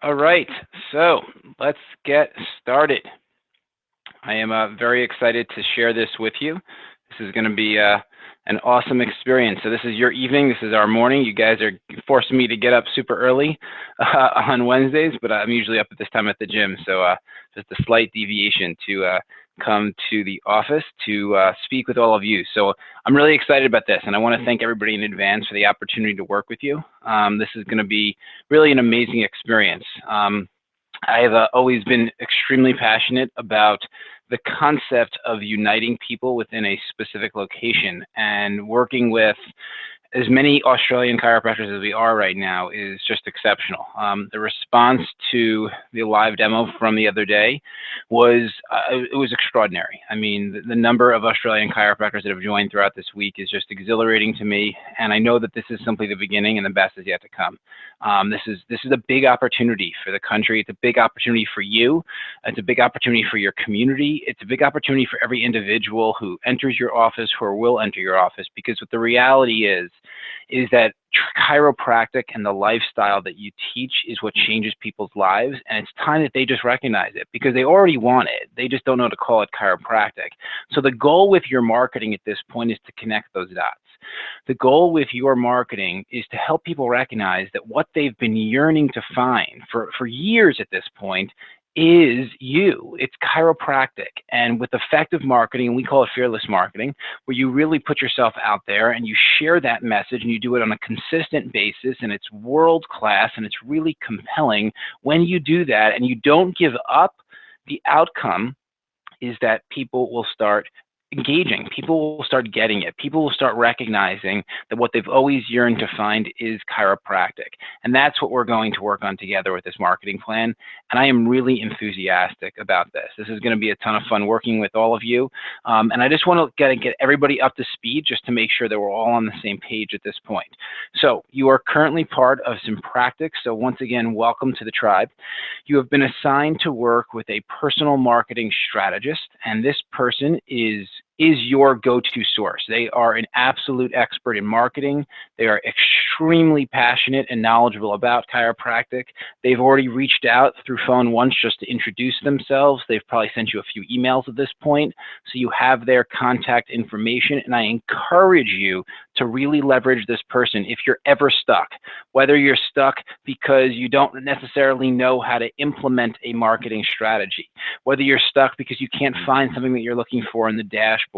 All right, so let's get started. I am very excited to share this with you. This is going to be an awesome experience. So this is your evening. This is our morning. You guys are forcing me to get up super early on Wednesdays, but I'm usually up at this time at the gym. So just a slight deviation to come to the office to speak with all of you. So I'm really excited about this, and I want to thank everybody in advance for the opportunity to work with you. This is going to be really an amazing experience. I've always been extremely passionate about the concept of uniting people within a specific location, and working with as many Australian chiropractors as we are right now is just exceptional. The response to the live demo from the other day was it was extraordinary. I mean, the number of Australian chiropractors that have joined throughout this week is just exhilarating to me, and I know that this is simply the beginning and the best is yet to come. This is a big opportunity for the country. It's a big opportunity for you. It's a big opportunity for your community. It's a big opportunity for every individual who enters your office or will enter your office, because what the reality is that chiropractic and the lifestyle that you teach is what changes people's lives, and it's time that they just recognize it, because they already want it. They just don't know to call it chiropractic. So the goal with your marketing at this point is to connect those dots. The goal with your marketing is to help people recognize that what they've been yearning to find for years at this point is you. It's chiropractic. And with effective marketing, we call it fearless marketing, where you really put yourself out there and you share that message, and you do it on a consistent basis, and it's world class and it's really compelling. When you do that and you don't give up, the outcome is that people will start engaging. People will start getting it. People will start recognizing that what they've always yearned to find is chiropractic. And that's what we're going to work on together with this marketing plan. And I am really enthusiastic about this. This is going to be a ton of fun working with all of you. And I just want to get everybody up to speed just to make sure that we're all on the same page at this point. So you are currently part of SYNPRACTIC. So once again, welcome to the tribe. You have been assigned to work with a personal marketing strategist, and this person is your go-to source. They are an absolute expert in marketing. They are extremely passionate and knowledgeable about chiropractic. They've already reached out through phone once just to introduce themselves. They've probably sent you a few emails at this point, so you have their contact information, and I encourage you to really leverage this person if you're ever stuck. Whether you're stuck because you don't necessarily know how to implement a marketing strategy, whether you're stuck because you can't find something that you're looking for in the dashboard,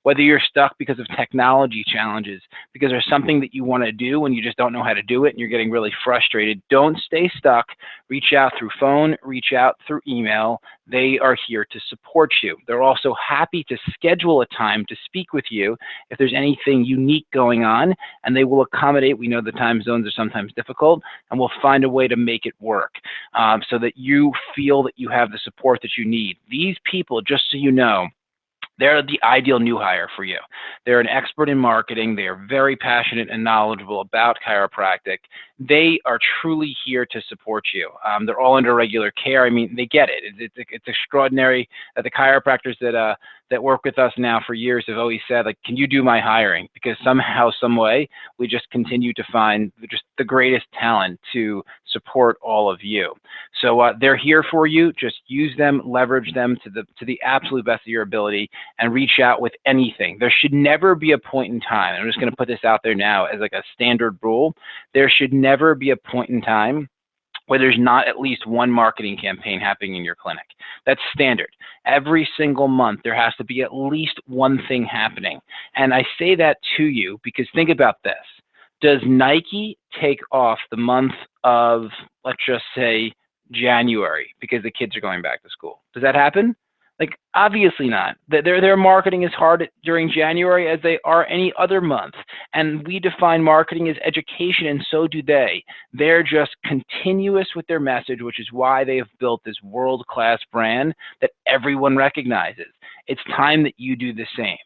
whether you're stuck because of technology challenges, because there's something that you want to do and you just don't know how to do it and you're getting really frustrated, don't stay stuck. Reach out through phone, reach out through email. They are here to support you. They're also happy to schedule a time to speak with you if there's anything unique going on, and they will accommodate. We know the time zones are sometimes difficult, and we'll find a way to make it work so that you feel that you have the support that you need. These people, just so you know, they're the ideal new hire for you. They're an expert in marketing. They are very passionate and knowledgeable about chiropractic. They are truly here to support you. They're all under regular care. I mean, they get it. It's extraordinary that the chiropractors that work with us now for years have always said, like, can you do my hiring? Because somehow, some way, we just continue to find just the greatest talent to support all of you. So they're here for you. Just use them, leverage them to the absolute best of your ability, and reach out with anything. There should never be a point in time, I'm just going to put this out there now as like a standard rule, there should never be a point in time where there's not at least one marketing campaign happening in your clinic. That's standard. Every single month, there has to be at least one thing happening. And I say that to you because think about this. Does Nike take off the month of, let's just say, January because the kids are going back to school? Does that happen? Like, obviously not. Their marketing is hard during January as they are any other month. And we define marketing as education, and so do they. They're just continuous with their message, which is why they have built this world-class brand that everyone recognizes. It's time that you do the same.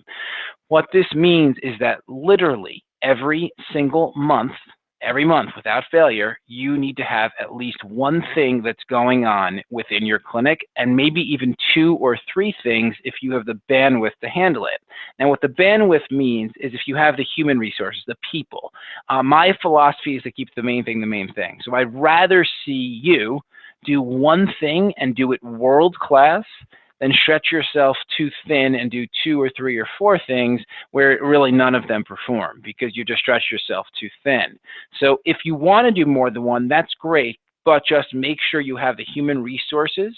What this means is that literally every single month, every month without failure, you need to have at least one thing that's going on within your clinic, and maybe even 2 or 3 things if you have the bandwidth to handle it. Now, what the bandwidth means is if you have the human resources, the people. My philosophy is to keep the main thing the main thing. So I'd rather see you do one thing and do it world class than stretch yourself too thin and do 2 or 3 or 4 things where really none of them perform because you just stretch yourself too thin. So if you want to do more than one, that's great, but just make sure you have the human resources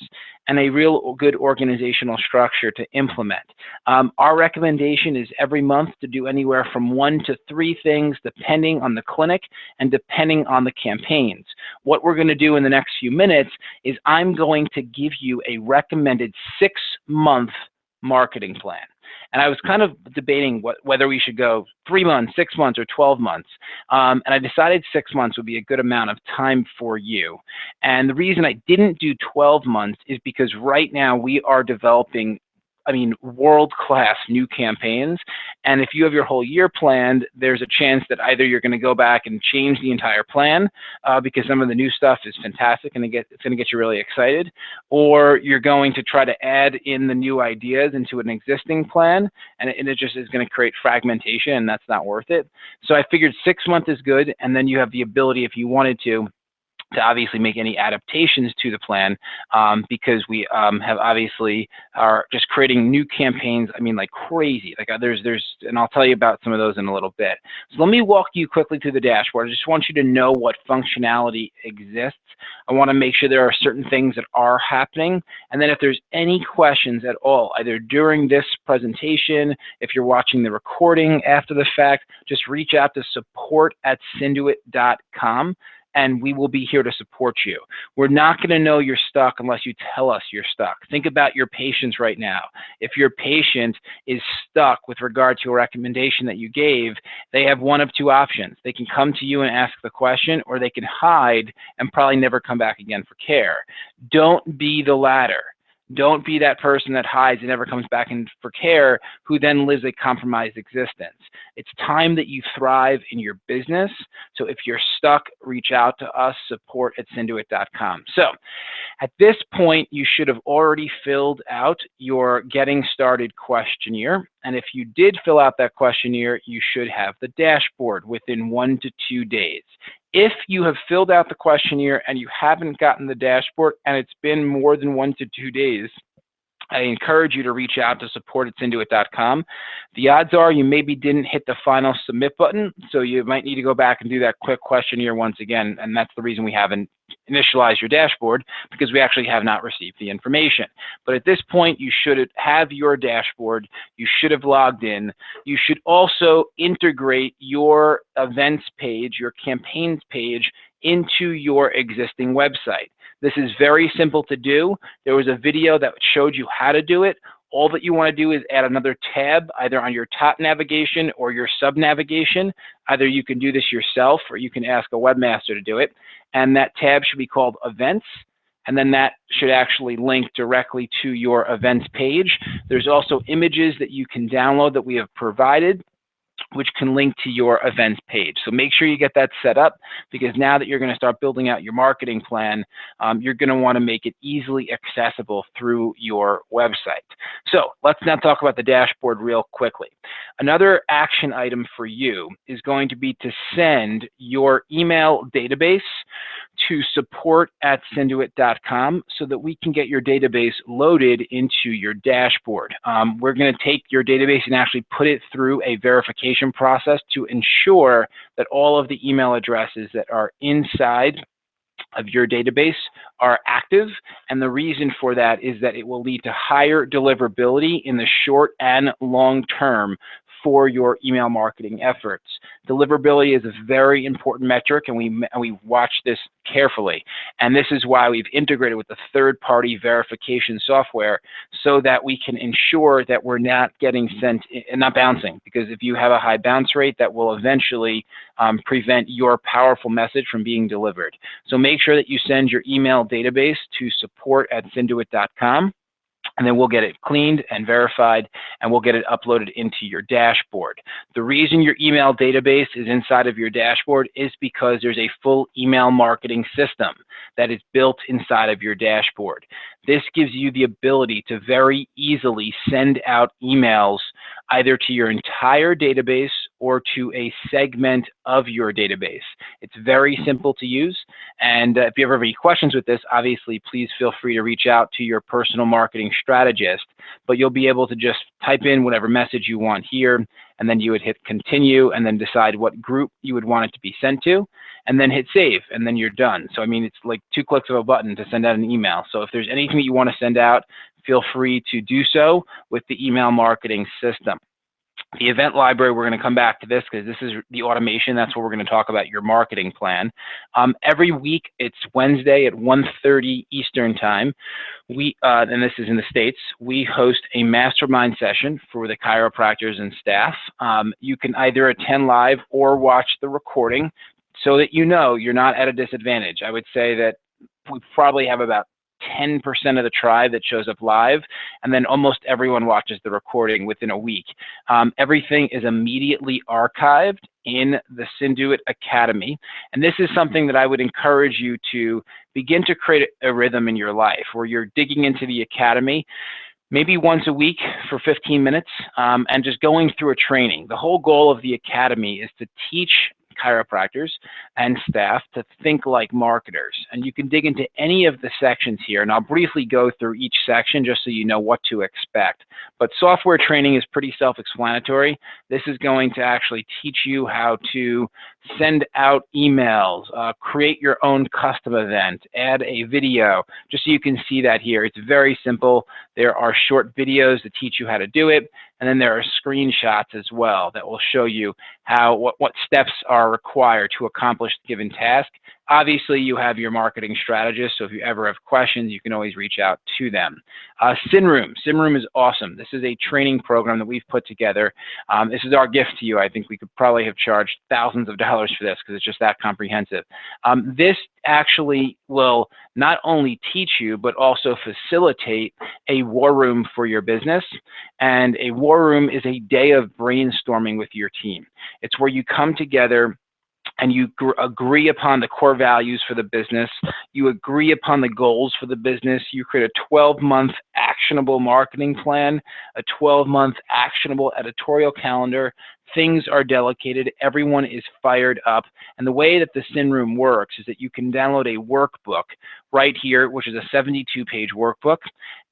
and a real good organizational structure to implement. Our recommendation is every month to do anywhere from 1 to 3 things depending on the clinic and depending on the campaigns. What we're going to do in the next few minutes is I'm going to give you a recommended 6-month marketing plan. And I was kind of debating whether we should go 3 months, 6 months, or 12 months. And I decided 6 months would be a good amount of time for you. And the reason I didn't do 12 months is because right now we are developing world-class new campaigns. And if you have your whole year planned, there's a chance that either you're going to go back and change the entire plan because some of the new stuff is fantastic and it's going to get you really excited, or you're going to try to add in the new ideas into an existing plan, and it just is going to create fragmentation, and that's not worth it. So I figured 6 months is good, and then you have the ability, if you wanted to obviously make any adaptations to the plan because we have obviously are just creating new campaigns, like crazy. Like and I'll tell you about some of those in a little bit. So let me walk you quickly through the dashboard. I just want you to know what functionality exists. I want to make sure there are certain things that are happening. And then if there's any questions at all, either during this presentation, if you're watching the recording after the fact, just reach out to support@synduit.com. and we will be here to support you. We're not going to know you're stuck unless you tell us you're stuck. Think about your patients right now. If your patient is stuck with regard to a recommendation that you gave, they have one of 2 options. They can come to you and ask the question, or they can hide and probably never come back again for care. Don't be the latter. Don't be that person that hides and never comes back in for care who then lives a compromised existence. It's time that you thrive in your business. So if you're stuck, reach out to us, support@synduit.com. So at this point, you should have already filled out your getting started questionnaire. And if you did fill out that questionnaire, you should have the dashboard within 1 to 2 days. If you have filled out the questionnaire and you haven't gotten the dashboard and it's been more than 1 to 2 days, I encourage you to reach out to support@synduit.com. The odds are you maybe didn't hit the final submit button, so you might need to go back and do that quick questionnaire once again, and that's the reason we haven't initialized your dashboard, because we actually have not received the information. But at this point, you should have your dashboard. You should have logged in. You should also integrate your events page, your campaigns page, into your existing website. This is very simple to do. There was a video that showed you how to do it. All that you want to do is add another tab either on your top navigation or your sub navigation. Either you can do this yourself or you can ask a webmaster to do it. And that tab should be called Events. And then that should actually link directly to your events page. There's also images that you can download that we have provided, which can link to your events page. So make sure you get that set up, because now that you're going to start building out your marketing plan, you're going to want to make it easily accessible through your website. So let's now talk about the dashboard real quickly. Another action item for you is going to be to send your email database to support@synduit.com so that we can get your database loaded into your dashboard. We're going to take your database and actually put it through a verification process to ensure that all of the email addresses that are inside of your database are active. And the reason for that is that it will lead to higher deliverability in the short and long term for your email marketing efforts. Deliverability is a very important metric, and we watch this carefully. And this is why we've integrated with the third-party verification software so that we can ensure that we're not getting sent and not bouncing. Because if you have a high bounce rate, that will eventually prevent your powerful message from being delivered. So make sure that you send your email database to support@synduit.com. and then we'll get it cleaned and verified, and we'll get it uploaded into your dashboard. The reason your email database is inside of your dashboard is because there's a full email marketing system that is built inside of your dashboard. This gives you the ability to very easily send out emails either to your entire database or to a segment of your database. It's very simple to use, and if you ever have any questions with this, obviously please feel free to reach out to your personal marketing strategist, but you'll be able to just type in whatever message you want here, and then you would hit continue and then decide what group you would want it to be sent to, and then hit save, and then you're done. So I mean, it's like 2 clicks of a button to send out an email. So if there's anything that you want to send out, feel free to do so with the email marketing system. The event library, we're going to come back to this because this is the automation. That's what we're going to talk about, your marketing plan. Every week, it's Wednesday at 1:30 Eastern time. And this is in the States, we host a mastermind session for the chiropractors and staff. You can either attend live or watch the recording so that you know you're not at a disadvantage. I would say that we probably have about 10% of the tribe that shows up live, and then almost everyone watches the recording within a week. Everything is immediately archived in the Synduit Academy, and this is something that I would encourage you to begin to create a rhythm in your life where you're digging into the Academy maybe once a week for 15 minutes and just going through a training. The whole goal of the Academy is to teach chiropractors and staff to think like marketers. And you can dig into any of the sections here, and I'll briefly go through each section just so you know what to expect. But software training is pretty self-explanatory. This is going to actually teach you how to send out emails, create your own custom event, add a video, just so you can see that here. It's very simple. There are short videos that teach you how to do it, and then there are screenshots as well that will show you what steps are required to accomplish a given task. Obviously, you have your marketing strategist, so if you ever have questions, you can always reach out to them. SYNRoom. SYNRoom is awesome. This is a training program that we've put together. This is our gift to you. I think we could probably have charged thousands of dollars for this because it's just that comprehensive. This actually will not only teach you, but also facilitate a war room for your business. And a war room is a day of brainstorming with your team. It's where you come together and you agree upon the core values for the business, you agree upon the goals for the business, you create a 12-month actionable marketing plan, a 12-month actionable editorial calendar. Things are delegated, everyone is fired up, and the way that the SYNRoom works is that you can download a workbook right here, which is a 72-page workbook,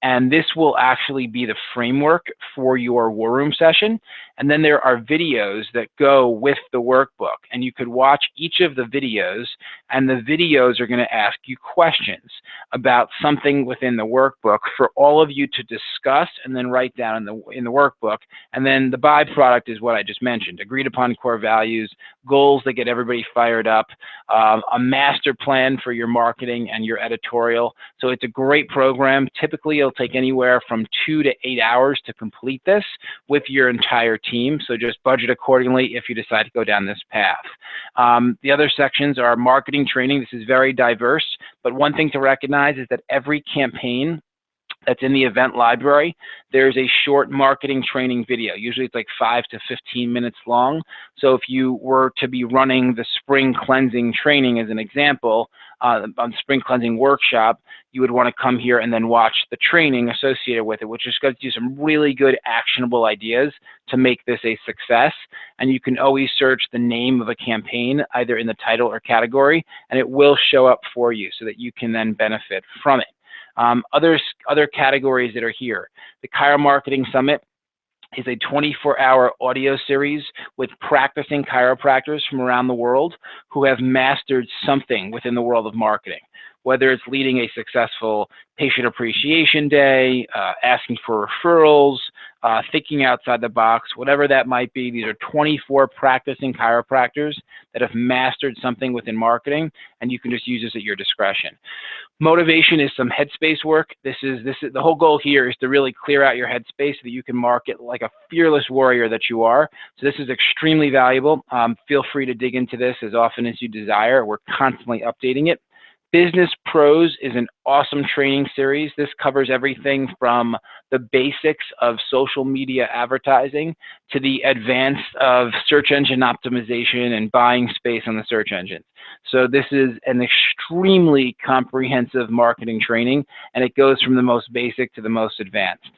and this will actually be the framework for your War Room session. And then there are videos that go with the workbook, and you could watch each of the videos, and the videos are going to ask you questions about something within the workbook for all of you to discuss and then write down in the workbook. And then the byproduct is what I just mentioned: agreed upon core values, goals that get everybody fired up, a master plan for your marketing and your editorial. So it's a great program. Typically, it'll take anywhere from 2 to 8 hours to complete this with your entire team. So just budget accordingly if you decide to go down this path. The other sections are marketing training. This is very diverse, but one thing to recognize is that every campaign that's in the event library, there's a short marketing training video. Usually it's like 5 to 15 minutes long. So if you were to be running the spring cleansing training as an example, on spring cleansing workshop, you would want to come here and then watch the training associated with it, which is going to do some really good actionable ideas to make this a success. And you can always search the name of a campaign either in the title or category, and it will show up for you so that you can then benefit from it. Other categories that are here. The Chiro Marketing Summit is a 24-hour audio series with practicing chiropractors from around the world who have mastered something within the world of marketing, whether it's leading a successful patient appreciation day, asking for referrals, thinking outside the box, whatever that might be. These are 24 practicing chiropractors that have mastered something within marketing, and you can just use this at your discretion. Motivation is some headspace work. This is the whole goal here is to really clear out your headspace so that you can market like a fearless warrior that you are. So this is extremely valuable. Feel free to dig into this as often as you desire. We're constantly updating it. Business Pros is an awesome training series. This covers everything from the basics of social media advertising to the advanced of search engine optimization and buying space on the search engines. So this is an extremely comprehensive marketing training, and it goes from the most basic to the most advanced.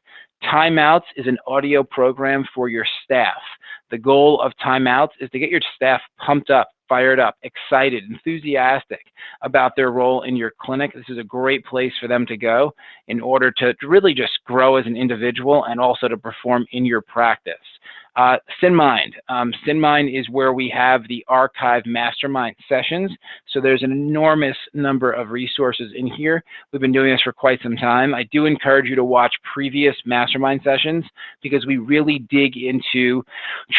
Timeouts is an audio program for your staff. The goal of Timeouts is to get your staff pumped up, fired up, excited, enthusiastic about their role in your clinic. This is a great place for them to go in order to really just grow as an individual and also to perform in your practice. SynMind. SynMind is where we have the archive mastermind sessions. So there's an enormous number of resources in here. We've been doing this for quite some time. I do encourage you to watch previous mastermind sessions because we really dig into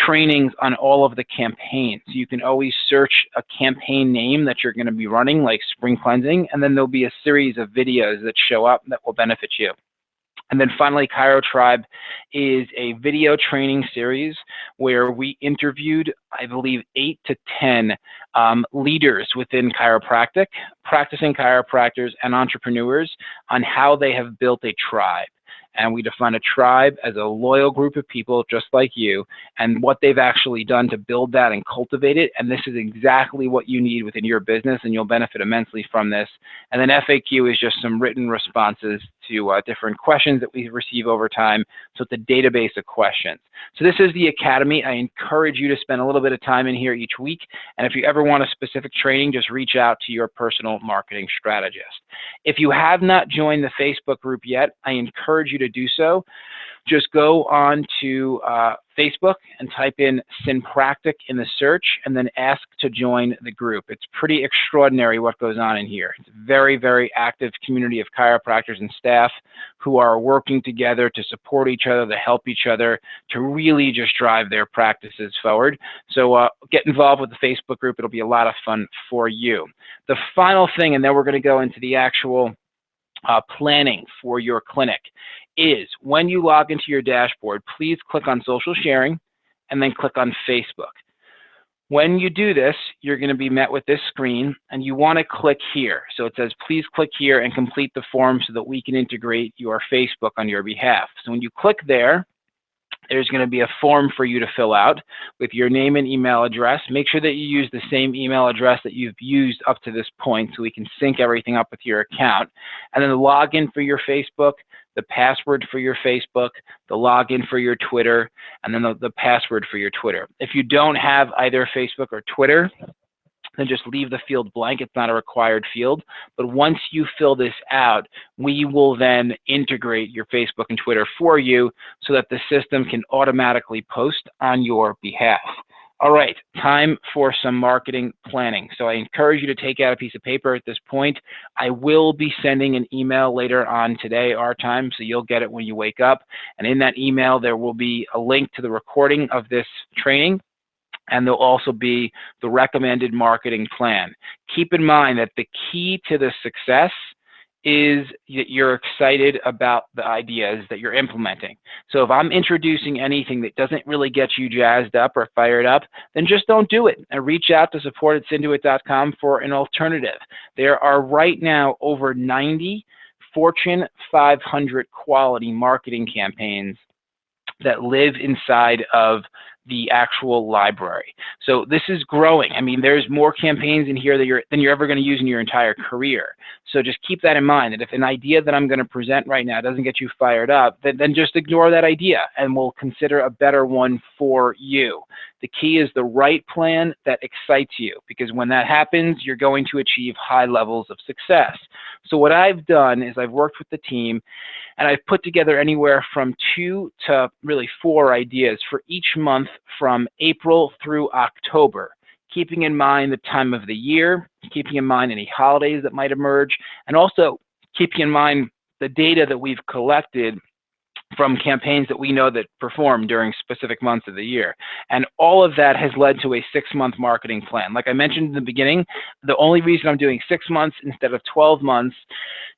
trainings on all of the campaigns. You can always search a campaign name that you're going to be running, like spring cleansing, and then there'll be a series of videos that show up that will benefit you. And then finally, Chiro Tribe is a video training series where we interviewed, I believe, 8 to 10 leaders within chiropractic, practicing chiropractors and entrepreneurs on how they have built a tribe. And we define a tribe as a loyal group of people just like you and what they've actually done to build that and cultivate it. And this is exactly what you need within your business, and you'll benefit immensely from this. And then FAQ is just some written responses to different questions that we receive over time. So it's a database of questions. So this is the Academy. I encourage you to spend a little bit of time in here each week. And if you ever want a specific training, just reach out to your personal marketing strategist. If you have not joined the Facebook group yet, I encourage you to do so. Just go on to Facebook and type in SYNPRACTIC in the search and then ask to join the group. It's pretty extraordinary what goes on in here. It's a very, very active community of chiropractors and staff who are working together to support each other, to help each other, to really just drive their practices forward. So get involved with the Facebook group. It'll be a lot of fun for you. The final thing, and then we're going to go into the actual planning for your clinic, is when you log into your dashboard, please click on social sharing and then click on Facebook. When you do this, you're going to be met with this screen and you want to click here. So it says, please click here and complete the form so that we can integrate your Facebook on your behalf. So when you click there, there's going to be a form for you to fill out with your name and email address. Make sure that you use the same email address that you've used up to this point so we can sync everything up with your account. And then the login for your Facebook, the password for your Facebook, the login for your Twitter, and then the password for your Twitter. If you don't have either Facebook or Twitter, then just leave the field blank. It's not a required field. But once you fill this out, we will then integrate your Facebook and Twitter for you so that the system can automatically post on your behalf. All right, time for some marketing planning. So I encourage you to take out a piece of paper at this point. I will be sending an email later on today, our time, so you'll get it when you wake up. And in that email, there will be a link to the recording of this training, and there'll also be the recommended marketing plan. Keep in mind that the key to the success is that you're excited about the ideas that you're implementing. So if I'm introducing anything that doesn't really get you jazzed up or fired up, then just don't do it and reach out to support@synduit.com for an alternative. There are right now over 90 Fortune 500 quality marketing campaigns that live inside of the actual library. So this is growing. I mean, there's more campaigns in here than you're ever going to use in your entire career. So just keep that in mind, that if an idea that I'm going to present right now doesn't get you fired up, then just ignore that idea and we'll consider a better one for you. The key is the right plan that excites you, because when that happens, you're going to achieve high levels of success. So what I've done is I've worked with the team and I've put together anywhere from 2 to really 4 ideas for each month from April through October, keeping in mind the time of the year, keeping in mind any holidays that might emerge, and also keeping in mind the data that we've collected from campaigns that we know that perform during specific months of the year. And all of that has led to a 6-month marketing plan. Like I mentioned in the beginning, the only reason I'm doing 6 months instead of 12 months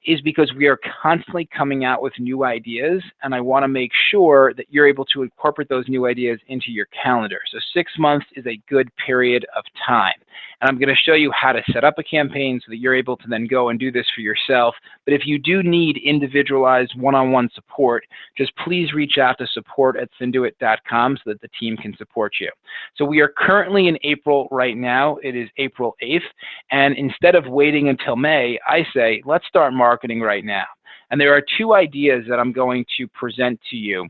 is because we are constantly coming out with new ideas, and I want to make sure that you're able to incorporate those new ideas into your calendar. So 6 months is a good period of time. And I'm going to show you how to set up a campaign so that you're able to then go and do this for yourself. But if you do need individualized one-on-one support, just please reach out to support@synduit.com so that the team can support you. So we are currently in April right now. It is April 8th. And instead of waiting until May, I say, let's start marketing right now. And there are 2 ideas that I'm going to present to you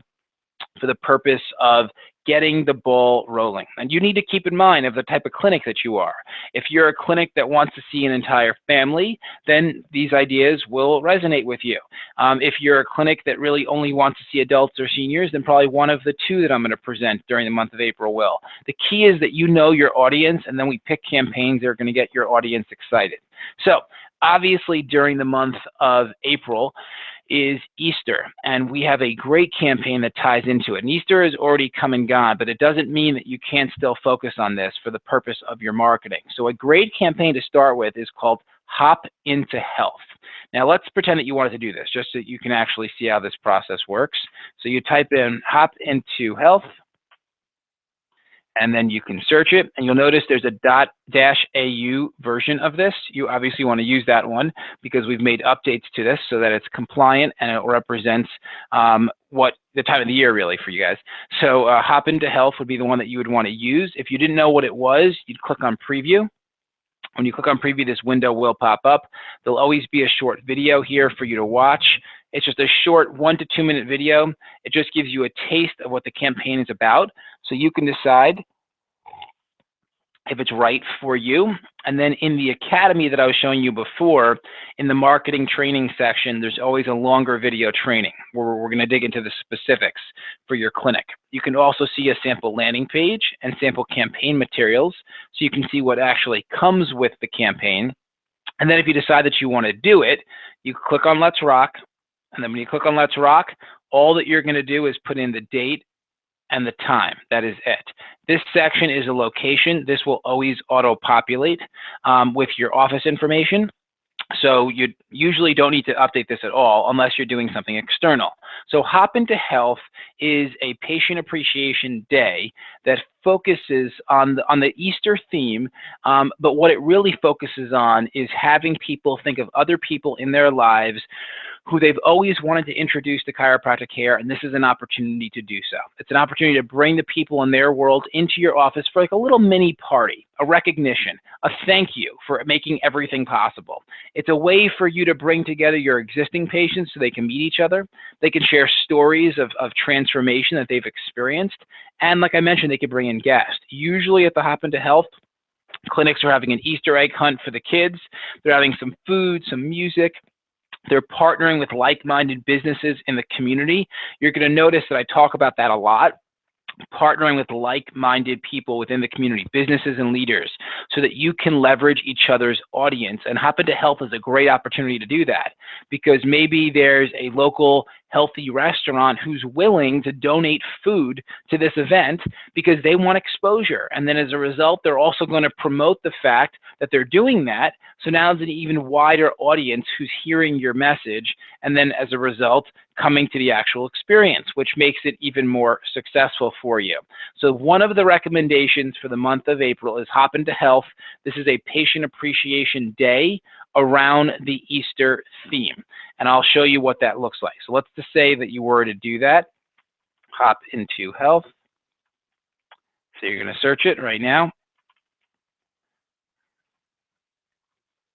for the purpose of getting the ball rolling. And you need to keep in mind of the type of clinic that you are. If you're a clinic that wants to see an entire family, then these ideas will resonate with you. If you're a clinic that really only wants to see adults or seniors, then probably one of the 2 that I'm going to present during the month of April will. The key is that you know your audience, and then we pick campaigns that are going to get your audience excited. So obviously during the month of April is Easter, and we have a great campaign that ties into it. And Easter is already come and gone, but it doesn't mean that you can't still focus on this for the purpose of your marketing. So a great campaign to start with is called Hop into Health. Now let's pretend that you wanted to do this just so you can actually see how this process works. So you type in Hop into Health, and then you can search it, and you'll notice there's a .-au version of this. You obviously want to use that one because we've made updates to this so that it's compliant and it represents what the time of the year really for you guys. So Hop into Health would be the one that you would want to use. If you didn't know what it was, you'd click on Preview. When you click on Preview, this window will pop up. There'll always be a short video here for you to watch. It's just a short 1 to 2 minute video. It just gives you a taste of what the campaign is about, so you can decide if it's right for you. And then in the academy that I was showing you before, in the marketing training section, there's always a longer video training where we're going to dig into the specifics for your clinic. You can also see a sample landing page and sample campaign materials, so you can see what actually comes with the campaign. And then if you decide that you want to do it, you click on Let's Rock. And then when you click on Let's Rock, all that you're going to do is put in the date and the time. That is it. This section is a location. This will always auto-populate with your office information. So you usually don't need to update this at all unless you're doing something external. So Hop into Health is a patient appreciation day that focuses on the Easter theme, but what it really focuses on is having people think of other people in their lives who they've always wanted to introduce to chiropractic care, and this is an opportunity to do so. It's an opportunity to bring the people in their world into your office for like a little mini party, a recognition, a thank you for making everything possible. It's a way for you to bring together your existing patients so they can meet each other. They can share stories of transformation that they've experienced, and like I mentioned, they can bring in guests. Usually at the Hop into Health, clinics are having an Easter egg hunt for the kids. They're having some food, some music. They're partnering with like-minded businesses in the community. You're going to notice that I talk about that a lot, partnering with like-minded people within the community, businesses and leaders, so that you can leverage each other's audience. And Hop into Health is a great opportunity to do that, because maybe there's a local healthy restaurant who's willing to donate food to this event because they want exposure. And then as a result, they're also going to promote the fact that they're doing that. So now there's an even wider audience who's hearing your message, and then as a result, coming to the actual experience, which makes it even more successful for you. So one of the recommendations for the month of April is Hop into Health. This is a patient appreciation day around the Easter theme, and I'll show you what that looks like. So let's just say that you were to do that, Hop into Health. So you're going to search it right now.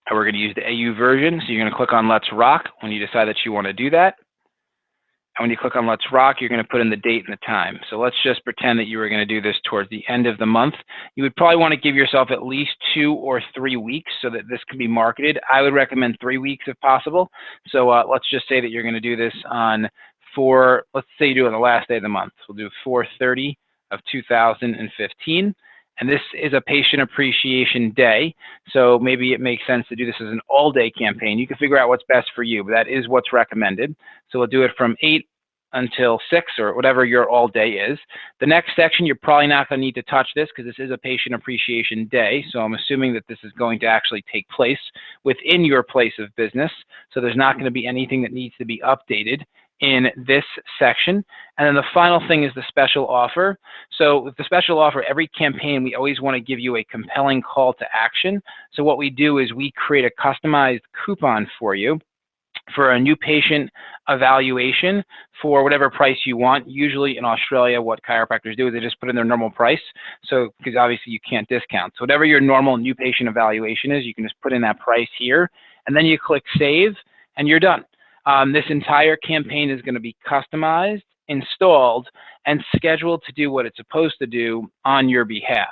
And we're going to use the AU version. So you're going to click on Let's Rock when you decide that you want to do that. And when you click on Let's Rock, you're going to put in the date and the time. So let's just pretend that you were going to do this towards the end of the month. You would probably want to give yourself at least 2 or 3 weeks so that this can be marketed. I would recommend 3 weeks if possible. So let's just say that you're going to do this on let's say you do it on the last day of the month. We'll do 4/30 of 2015. And this is a patient appreciation day, so maybe it makes sense to do this as an all-day campaign. You can figure out what's best for you, but that is what's recommended. So we'll do it from 8 until 6 or whatever your all day is. The next section, you're probably not going to need to touch this because this is a Patient Appreciation Day. So I'm assuming that this is going to actually take place within your place of business. So there's not going to be anything that needs to be updated in this section. And then the final thing is the special offer. So with the special offer, every campaign, we always want to give you a compelling call to action. So what we do is we create a customized coupon for you for a new patient evaluation for whatever price you want. Usually in Australia, what chiropractors do is they just put in their normal price. So, because obviously you can't discount. So whatever your normal new patient evaluation is, you can just put in that price here, and then you click save, and you're done. This entire campaign is going to be customized, installed, and scheduled to do what it's supposed to do on your behalf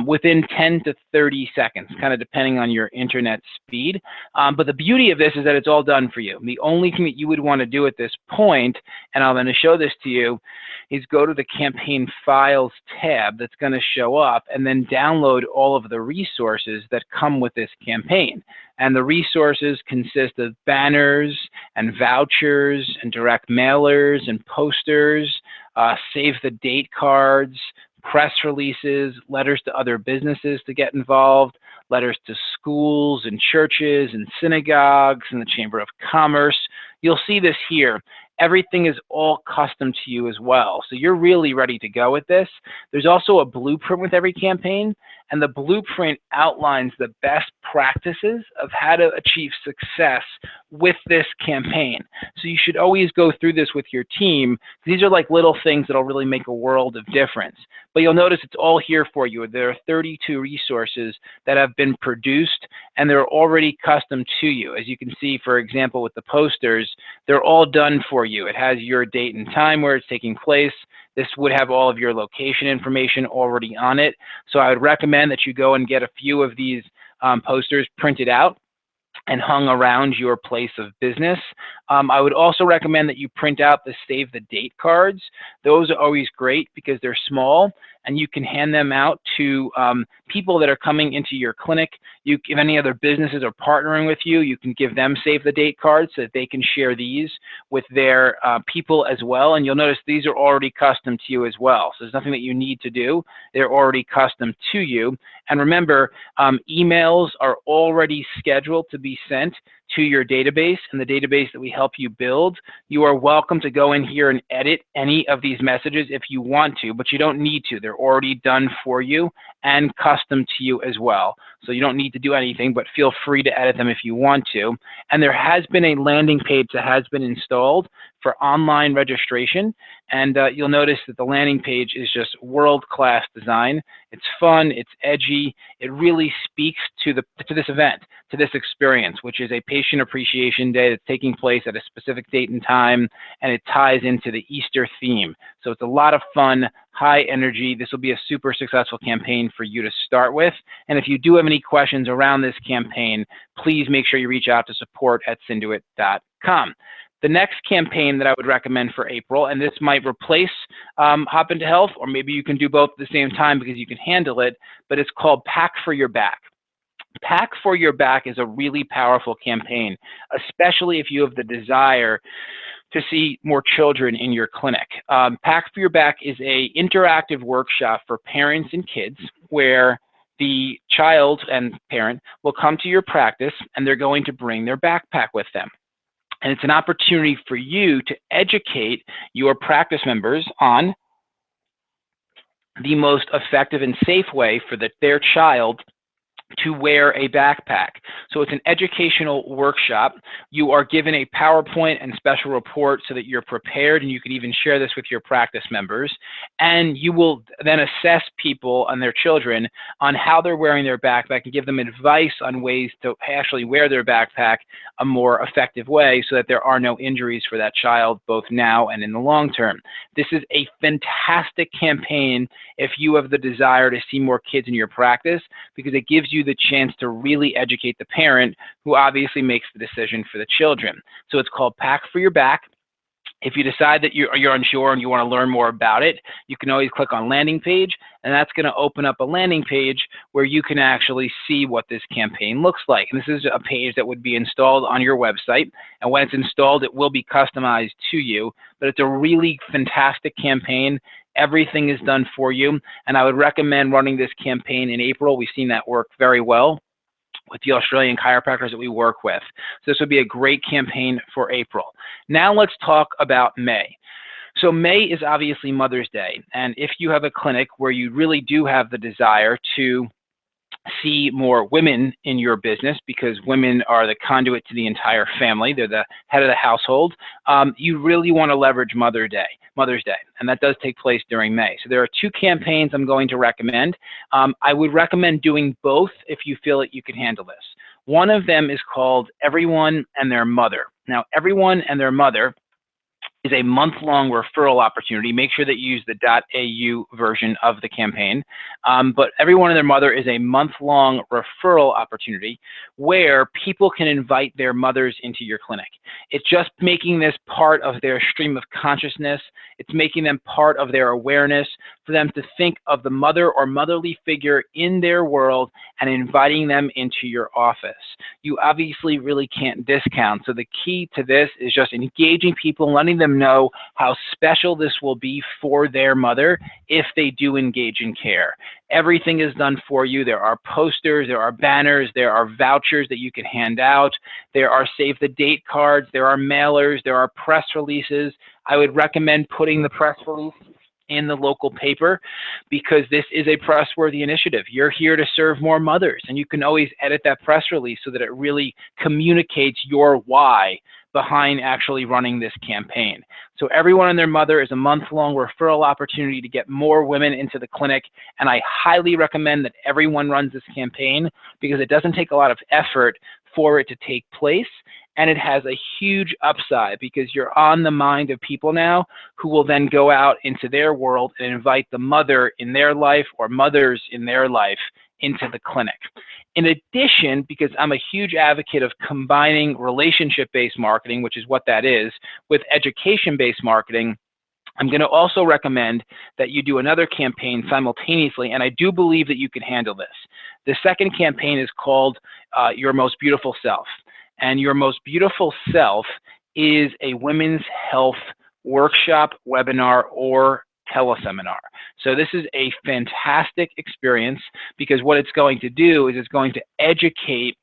within 10 to 30 seconds, kind of depending on your internet speed. But the beauty of this is that it's all done for you. The only thing that you would want to do at this point, and I'm going to show this to you, is go to the campaign files tab that's going to show up and then download all of the resources that come with this campaign. And the resources consist of banners and vouchers and direct mailers and posters, save the date cards, press releases, letters to other businesses to get involved, letters to schools and churches and synagogues and the Chamber of Commerce. You'll see this here. Everything is all custom to you as well. So you're really ready to go with this. There's also a blueprint with every campaign, and the blueprint outlines the best practices of how to achieve success with this campaign. So you should always go through this with your team. These are like little things that'll really make a world of difference. But you'll notice it's all here for you. There are 32 resources that have been produced, and they're already custom to you. As you can see, for example, with the posters, they're all done for you. It has your date and time where it's taking place. This would have all of your location information already on it. So I would recommend that you go and get a few of these posters printed out and hung around your place of business. I would also recommend that you print out the save the date cards. Those are always great because they're small and you can hand them out to people that are coming into your clinic. If any other businesses are partnering with you, you can give them save the date cards so that they can share these with their people as well. And you'll notice these are already custom to you as well. So there's nothing that you need to do. They're already custom to you. And remember, emails are already scheduled to be sent to your database and the database that we help you build. You are welcome to go in here and edit any of these messages if you want to, but you don't need to. They're already done for you and custom to you as well. So you don't need to do anything, but feel free to edit them if you want to. And there has been a landing page that has been installed for online registration. And you'll notice that the landing page is just world-class design. It's fun, it's edgy. It really speaks to this event, to this experience, which is a Patient Appreciation Day that's taking place at a specific date and time, and it ties into the Easter theme. So it's a lot of fun, high energy. This will be a super successful campaign for you to start with. And if you do have any questions around this campaign, please make sure you reach out to support@synduit.com. The next campaign that I would recommend for April, and this might replace Hop Into Health, or maybe you can do both at the same time because you can handle it, but it's called Pack for Your Back. Pack for Your Back is a really powerful campaign, especially if you have the desire to see more children in your clinic. Pack for Your Back is an interactive workshop for parents and kids where the child and parent will come to your practice and they're going to bring their backpack with them. And it's an opportunity for you to educate your practice members on the most effective and safe way for their child to wear a backpack. So it's an educational workshop. You are given a PowerPoint and special report so that you're prepared, and you can even share this with your practice members. And you will then assess people and their children on how they're wearing their backpack and give them advice on ways to actually wear their backpack a more effective way so that there are no injuries for that child, both now and in the long term. This is a fantastic campaign if you have the desire to see more kids in your practice, because it gives you the chance to really educate the parent who obviously makes the decision for the children. So it's called Pack for Your Back. If you decide that you're unsure and you want to learn more about it, you can always click on landing page, and that's going to open up a landing page where you can actually see what this campaign looks like. And this is a page that would be installed on your website, and when it's installed, it will be customized to you, but it's a really fantastic campaign. Everything is done for you, and I would recommend running this campaign in April. We've seen that work very well with the Australian chiropractors that we work with. So this would be a great campaign for April. Now let's talk about May. So May is obviously Mother's Day, and if you have a clinic where you really do have the desire to see more women in your business, because women are the conduit to the entire family, they're the head of the household, you really want to leverage Mother's Day, and that does take place during May. So there are two campaigns I'm going to recommend. I would recommend doing both if you feel that you can handle this. One of them is called Everyone and Their Mother. Now, Everyone and Their Mother is a month-long referral opportunity. Make sure that you use the .au version of the campaign. But Everyone and Their Mother is a month-long referral opportunity where people can invite their mothers into your clinic. It's just making this part of their stream of consciousness. It's making them part of their awareness, for them to think of the mother or motherly figure in their world and inviting them into your office. You obviously really can't discount. So the key to this is just engaging people and letting them know how special this will be for their mother if they do engage in care. Everything is done for you. There are posters, there are banners, there are vouchers that you can hand out, there are save the date cards, there are mailers, there are press releases. I would recommend putting the press release in the local paper, because this is a press-worthy initiative. You're here to serve more mothers, and you can always edit that press release so that it really communicates your why behind actually running this campaign. So Everyone and Their Mother is a month-long referral opportunity to get more women into the clinic, and I highly recommend that everyone runs this campaign, because it doesn't take a lot of effort for it to take place, and it has a huge upside, because you're on the mind of people now who will then go out into their world and invite the mother in their life or mothers in their life into the clinic. In addition, because I'm a huge advocate of combining relationship-based marketing, which is what that is, with education-based marketing, I'm going to also recommend that you do another campaign simultaneously, and I do believe that you can handle this. The second campaign is called Your Most Beautiful Self. And Your Most Beautiful Self is a women's health workshop, webinar, or teleseminar. So this is a fantastic experience, because what it's going to do is it's going to educate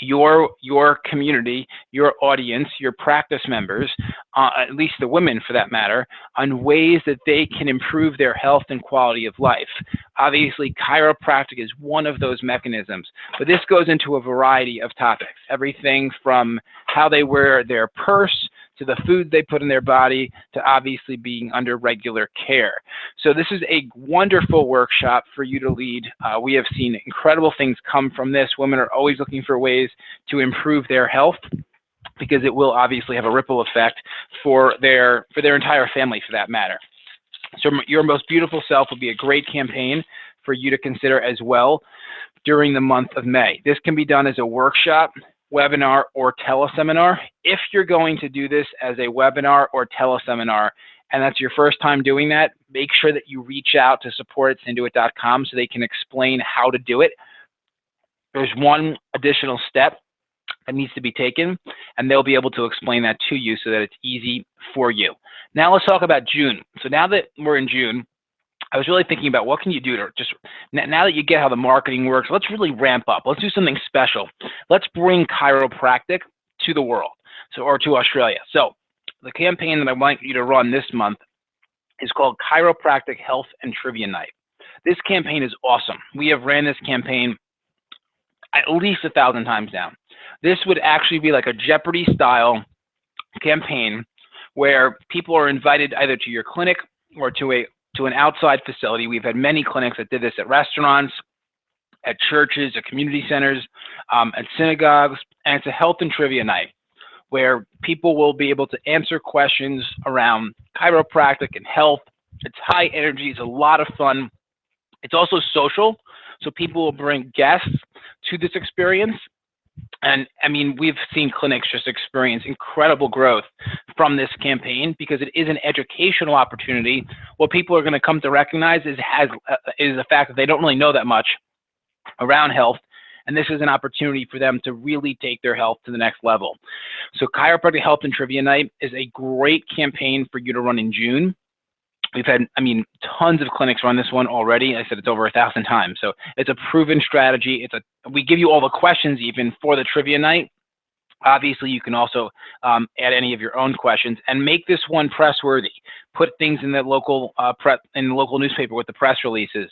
your community, your audience, your practice members, at least the women for that matter, on ways that they can improve their health and quality of life. Obviously, chiropractic is one of those mechanisms, but this goes into a variety of topics, everything from how they wear their purse to the food they put in their body, to obviously being under regular care. So this is a wonderful workshop for you to lead. We have seen incredible things come from this. Women are always looking for ways to improve their health, because it will obviously have a ripple effect for their entire family, for that matter. So Your Most Beautiful Self will be a great campaign for you to consider as well during the month of May. This can be done as a workshop, webinar, or teleseminar. If you're going to do this as a webinar or teleseminar, and that's your first time doing that, make sure that you reach out to support@synduit.com so they can explain how to do it. There's one additional step that needs to be taken, and they'll be able to explain that to you so that it's easy for you. Now let's talk about June. So now that we're in June, I was really thinking about what can you do to just, now that you get how the marketing works, let's really ramp up. Let's do something special. Let's bring chiropractic to the world, or to Australia. So the campaign that I want you to run this month is called Chiropractic Health and Trivia Night. This campaign is awesome. We have ran this campaign at least 1,000 times now. This would actually be like a Jeopardy style campaign where people are invited either to your clinic or to an outside facility. We've had many clinics that did this at restaurants, at churches, at community centers, at synagogues, and it's a health and trivia night where people will be able to answer questions around chiropractic and health. It's high energy, it's a lot of fun. It's also social, so people will bring guests to this experience, And I mean, we've seen clinics just experience incredible growth from this campaign because it is an educational opportunity. What people are going to come to recognize is the fact that they don't really know that much around health, and this is an opportunity for them to really take their health to the next level. So Chiropractic Health and Trivia Night is a great campaign for you to run in June. We've had, I mean, tons of clinics run this one already. I said it's over 1,000 times. So it's a proven strategy. We give you all the questions even for the trivia night. Obviously, you can also add any of your own questions and make this one press worthy. Put things in the local newspaper with the press releases.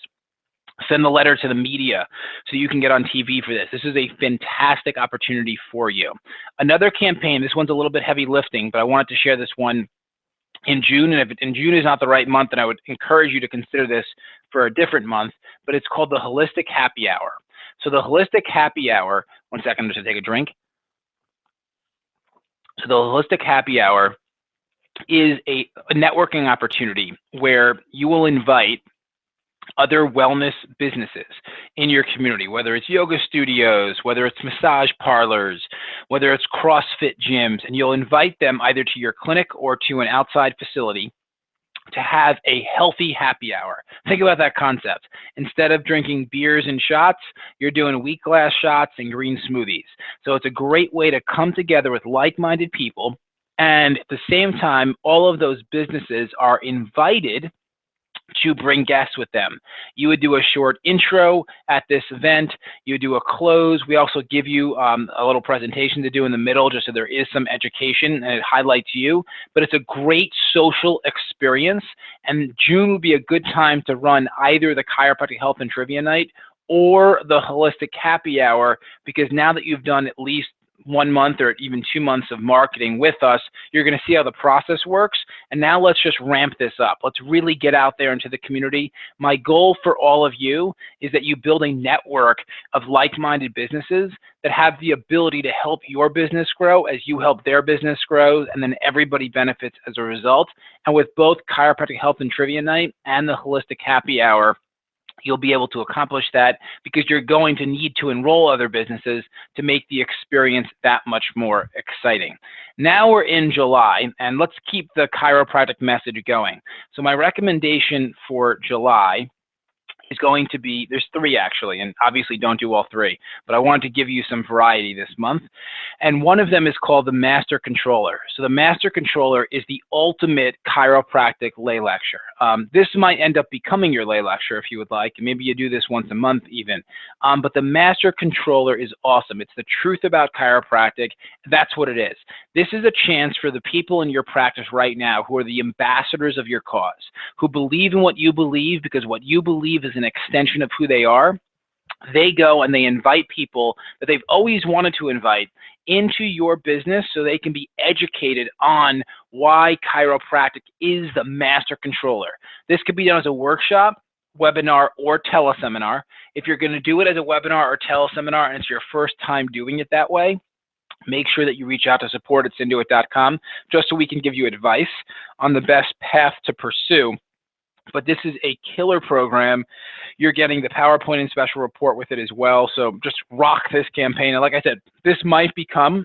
Send the letter to the media so you can get on TV for this. This is a fantastic opportunity for you. Another campaign, this one's a little bit heavy lifting, but I wanted to share this one in June, and if June is not the right month, then I would encourage you to consider this for a different month, but it's called the Holistic Happy Hour. So the Holistic Happy Hour, one second, I'm just gonna take a drink. So the Holistic Happy Hour is a networking opportunity where you will invite other wellness businesses in your community, whether it's yoga studios, whether it's massage parlors, whether it's CrossFit gyms, and you'll invite them either to your clinic or to an outside facility to have a healthy happy hour. Think about that concept. Instead of drinking beers and shots, you're doing wheat glass shots and green smoothies. So it's a great way to come together with like-minded people, and at the same time, all of those businesses are invited to bring guests with them. You would do a short intro at this event. You would do a close. We also give you a little presentation to do in the middle just so there is some education and it highlights you. But it's a great social experience. And June would be a good time to run either the Chiropractic Health and Trivia Night or the Holistic Happy Hour, because now that you've done at least 1 month or even 2 months of marketing with us, you're going to see how the process works. And now let's just ramp this up. Let's really get out there into the community. My goal for all of you is that you build a network of like-minded businesses that have the ability to help your business grow as you help their business grow, and then everybody benefits as a result. And with both Chiropractic Health and Trivia Night and the Holistic Happy Hour, you'll be able to accomplish that because you're going to need to enroll other businesses to make the experience that much more exciting. Now we're in July, and let's keep the chiropractic message going. So my recommendation for July is going to be, there's 3 actually, and obviously don't do all 3, but I wanted to give you some variety this month. And one of them is called the Master Controller. So the Master Controller is the ultimate chiropractic lay lecture. This might end up becoming your lay lecture if you would like, and maybe you do this once a month even. But the Master Controller is awesome. It's the truth about chiropractic. That's what it is. This is a chance for the people in your practice right now who are the ambassadors of your cause, who believe in what you believe because what you believe is an extension of who they are. They go and they invite people that they've always wanted to invite into your business so they can be educated on why chiropractic is the master controller. This could be done as a workshop, webinar, or teleseminar. If you're going to do it as a webinar or teleseminar and it's your first time doing it that way, make sure that you reach out to support@synduit.com just so we can give you advice on the best path to pursue. But this is a killer program. You're getting the PowerPoint and special report with it as well. So just rock this campaign. And like I said, this might become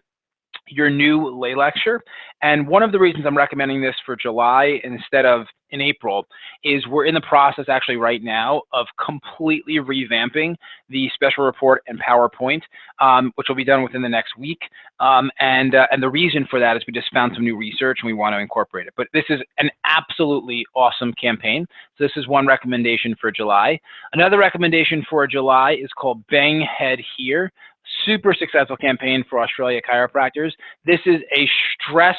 your new lay lecture. And one of the reasons I'm recommending this for July instead of in April is we're in the process actually right now of completely revamping the special report and PowerPoint, which will be done within the next week. And the reason for that is we just found some new research and we want to incorporate it. But this is an absolutely awesome campaign. So this is one recommendation for July. Another recommendation for July is called Bang Head Here. Super successful campaign for Australia chiropractors. This is a stress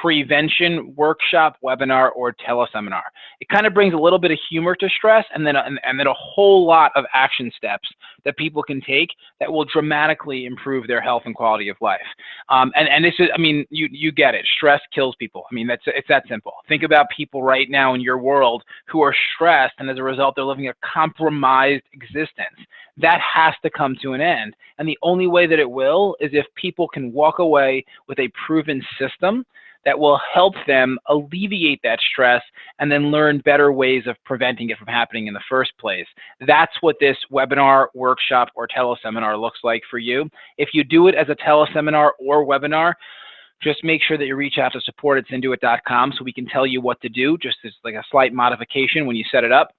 prevention workshop, webinar, or teleseminar. It kind of brings a little bit of humor to stress and then a whole lot of action steps that people can take that will dramatically improve their health and quality of life. And this is, I mean, you get it. Stress kills people. I mean, it's that simple. Think about people right now in your world who are stressed, and as a result, they're living a compromised existence. That has to come to an end. And the only way that it will is if people can walk away with a proven system that will help them alleviate that stress and then learn better ways of preventing it from happening in the first place. That's what this webinar, workshop, or teleseminar looks like for you. If you do it as a teleseminar or webinar, just make sure that you reach out to support@synduit.com so we can tell you what to do, just as like a slight modification when you set it up,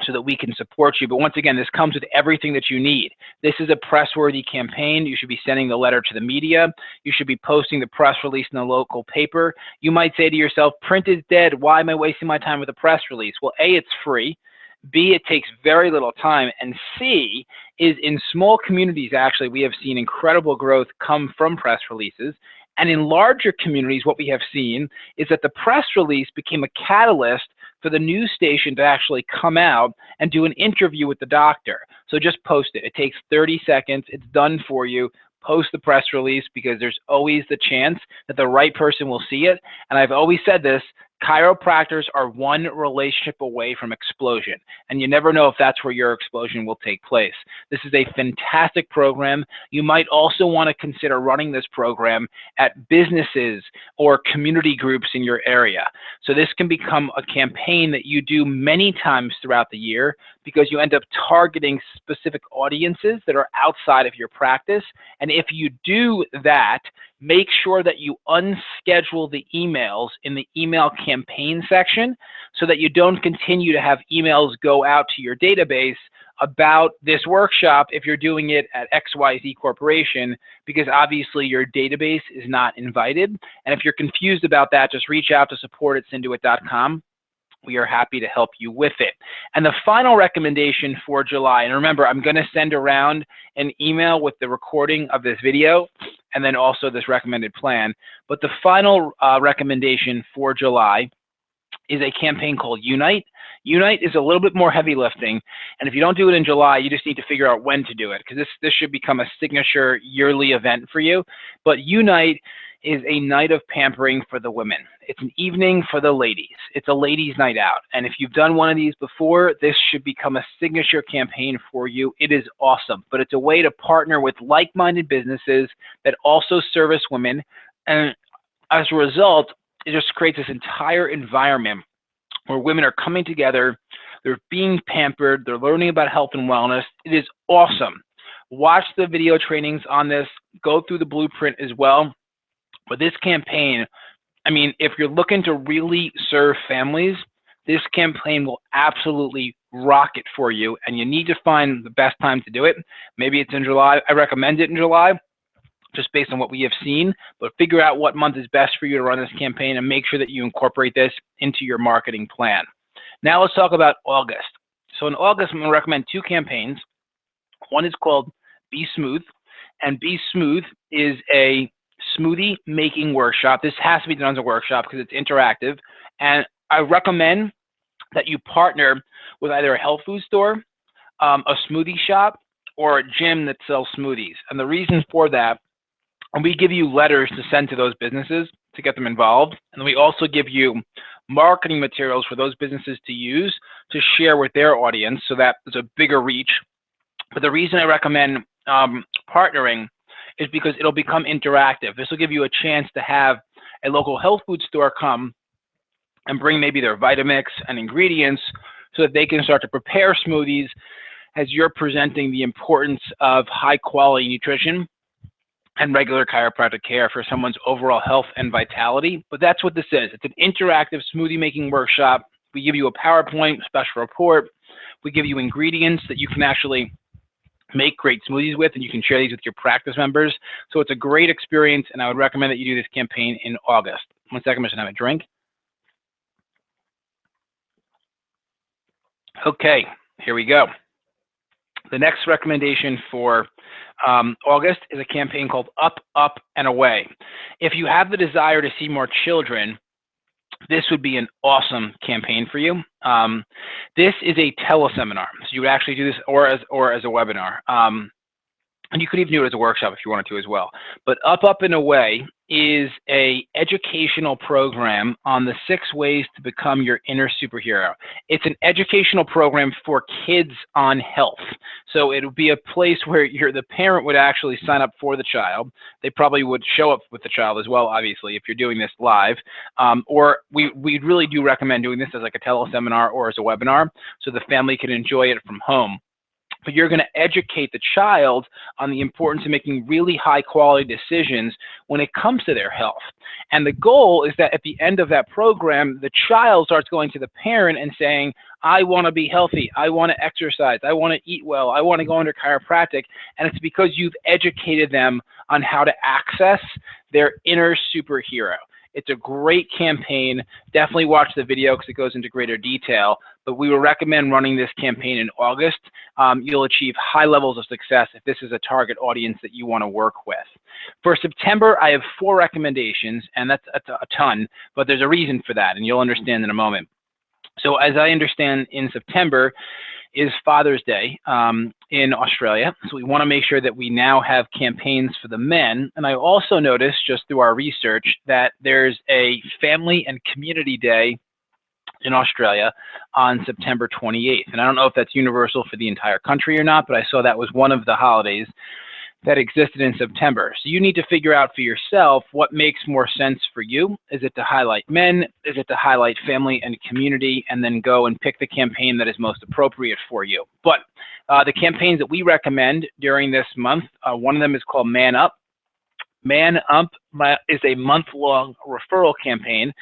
so that we can support you. But once again, this comes with everything that you need. This is a press-worthy campaign. You should be sending the letter to the media. You should be posting the press release in the local paper. You might say to yourself, print is dead. Why am I wasting my time with a press release? Well, A, it's free. B, it takes very little time. And C, is in small communities, actually, we have seen incredible growth come from press releases. And in larger communities, what we have seen is that the press release became a catalyst for the news station to actually come out and do an interview with the doctor. So just post it. It takes 30 seconds. It's done for you. Post the press release, because there's always the chance that the right person will see it. And I've always said this, chiropractors are one relationship away from explosion, and you never know if that's where your explosion will take place. This is a fantastic program. You might also want to consider running this program at businesses or community groups in your area. So this can become a campaign that you do many times throughout the year, because you end up targeting specific audiences that are outside of your practice. And if you do that, make sure that you unschedule the emails in the email campaign section, so that you don't continue to have emails go out to your database about this workshop if you're doing it at XYZ Corporation, because obviously your database is not invited. And if you're confused about that, just reach out to support@synduit.com. We are happy to help you with it. And the final recommendation for July, and remember, I'm going to send around an email with the recording of this video and then also this recommended plan. But the final recommendation for July is a campaign called Unite. Unite is a little bit more heavy lifting, and if you don't do it in July, you just need to figure out when to do it, because this should become a signature yearly event for you. But Unite is a night of pampering for the women. It's an evening for the ladies. It's a ladies' night out. And if you've done one of these before, this should become a signature campaign for you. It is awesome, but it's a way to partner with like-minded businesses that also service women. And as a result, it just creates this entire environment where women are coming together, they're being pampered, they're learning about health and wellness. It is awesome. Watch the video trainings on this, go through the blueprint as well. But this campaign, I mean, if you're looking to really serve families, this campaign will absolutely rock it for you, and you need to find the best time to do it. Maybe it's in July. I recommend it in July, just based on what we have seen, but figure out what month is best for you to run this campaign and make sure that you incorporate this into your marketing plan. Now let's talk about August. So in August, I'm going to recommend two campaigns. One is called Be Smooth, and Be Smooth is a smoothie making workshop. This has to be done as a workshop because it's interactive, and I recommend that you partner with either a health food store, a smoothie shop, or a gym that sells smoothies. And the reason for that, and we give you letters to send to those businesses to get them involved, and we also give you marketing materials for those businesses to use to share with their audience, so that there's a bigger reach. But the reason I recommend partnering is because it'll become interactive. This will give you a chance to have a local health food store come and bring maybe their Vitamix and ingredients so that they can start to prepare smoothies as you're presenting the importance of high quality nutrition and regular chiropractic care for someone's overall health and vitality. But that's what this is. It's an interactive smoothie making workshop. We give you a PowerPoint special report. We give you ingredients that you can actually make great smoothies with, and you can share these with your practice members. So it's a great experience, and I would recommend that you do this campaign in August. One second, I'm just gonna have a drink. Okay, here we go. The next recommendation for August is a campaign called Up, Up, and Away. If you have the desire to see more children, this would be an awesome campaign for you. This is a teleseminar, so you would actually do this or as a webinar. and you could even do it as a workshop if you wanted to as well. But Up and Away is a educational program on the 6 ways to become your inner superhero. It's an educational program for kids on health. So it'll be a place where the parent would actually sign up for the child. They probably would show up with the child as well, obviously, if you're doing this live. Or we really do recommend doing this as like a teleseminar or as a webinar so the family can enjoy it from home. But you're going to educate the child on the importance of making really high quality decisions when it comes to their health. And the goal is that at the end of that program, the child starts going to the parent and saying, I want to be healthy, I want to exercise, I want to eat well, I want to go under chiropractic. And it's because you've educated them on how to access their inner superhero. It's a great campaign. Definitely watch the video because it goes into greater detail. But we will recommend running this campaign in August. You'll achieve high levels of success if this is a target audience that you want to work with. For September, I have 4 recommendations, and that's a ton, but there's a reason for that, and you'll understand in a moment. So as I understand, in September is Father's Day in Australia. So we want to make sure that we now have campaigns for the men. And I also noticed just through our research that there's a Family and Community Day in Australia on September 28th. And I don't know if that's universal for the entire country or not, but I saw that was one of the holidays that existed in September. So you need to figure out for yourself what makes more sense for you. Is it to highlight men? Is it to highlight family and community? And then go and pick the campaign that is most appropriate for you. But the campaigns that we recommend during this month, one of them is called Man Up. Man Up is a month-long referral campaign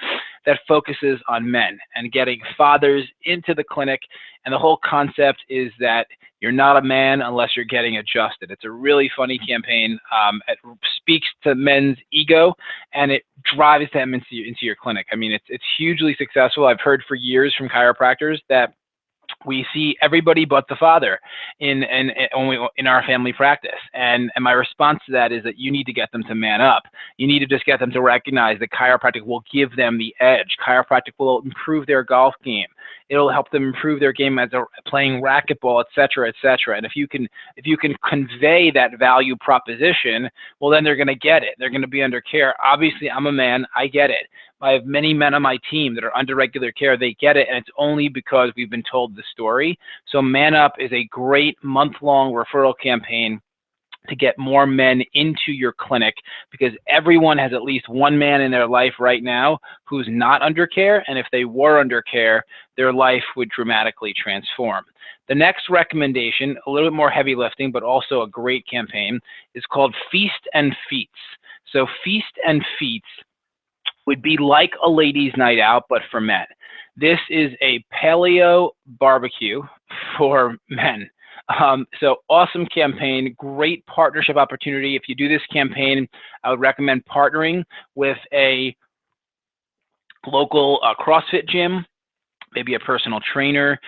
that focuses on men and getting fathers into the clinic. And the whole concept is that you're not a man unless you're getting adjusted. It's a really funny campaign. It speaks to men's ego and it drives them into your clinic. I mean, it's hugely successful. I've heard for years from chiropractors that we see everybody but the father in our family practice. And my response to that is that you need to get them to man up. You need to just get them to recognize that chiropractic will give them the edge. Chiropractic will improve their golf game. It'll help them improve their game as they're playing racquetball, et cetera, et cetera. And if you can convey that value proposition, well, then they're going to get it. They're going to be under care. Obviously, I'm a man. I get it. I have many men on my team that are under regular care. They get it, and it's only because we've been told the story. So Man Up is a great month-long referral campaign to get more men into your clinic, because everyone has at least one man in their life right now who's not under care, and if they were under care, their life would dramatically transform. The next recommendation, a little bit more heavy lifting, but also a great campaign, is called Feast and Feats. So Feast and Feats would be like a ladies' night out, but for men. This is a paleo barbecue for men. So awesome campaign, great partnership opportunity. If you do this campaign, I would recommend partnering with a local CrossFit gym, maybe a personal trainer,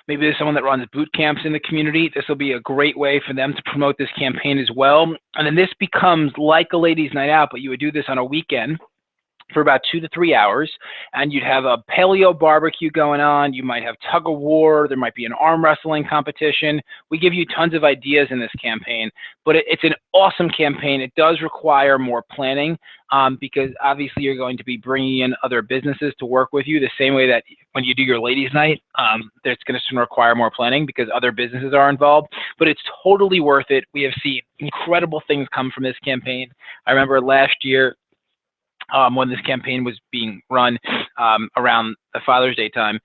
maybe there's someone that runs boot camps in the community. This will be a great way for them to promote this campaign as well. And then this becomes like a ladies' night out, but you would do this on a weekend for about 2 to 3 hours, and you'd have a paleo barbecue going on. You might have tug of war. There might be an arm wrestling competition. We give you tons of ideas in this campaign, but it's an awesome campaign. It does require more planning because obviously you're going to be bringing in other businesses to work with you the same way that when you do your ladies' night, it's going to require more planning because other businesses are involved, but it's totally worth it. We have seen incredible things come from this campaign. I remember last year, when this campaign was being run around the Father's Day time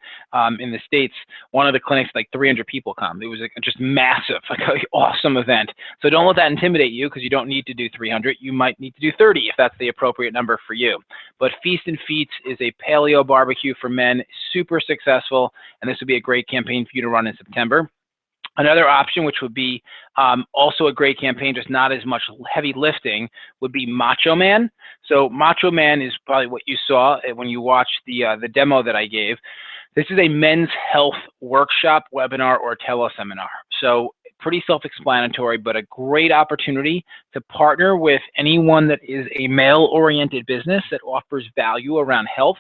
in the States, one of the clinics, like 300 people come. It was just massive, like an awesome event. So don't let that intimidate you because you don't need to do 300. You might need to do 30 if that's the appropriate number for you. But Feast and Feats is a paleo barbecue for men, super successful, and this would be a great campaign for you to run in September. Another option, which would be also a great campaign, just not as much heavy lifting, would be Macho Man. So Macho Man is probably what you saw when you watched the demo that I gave. This is a men's health workshop, webinar, or teleseminar. So pretty self-explanatory, but a great opportunity to partner with anyone that is a male-oriented business that offers value around health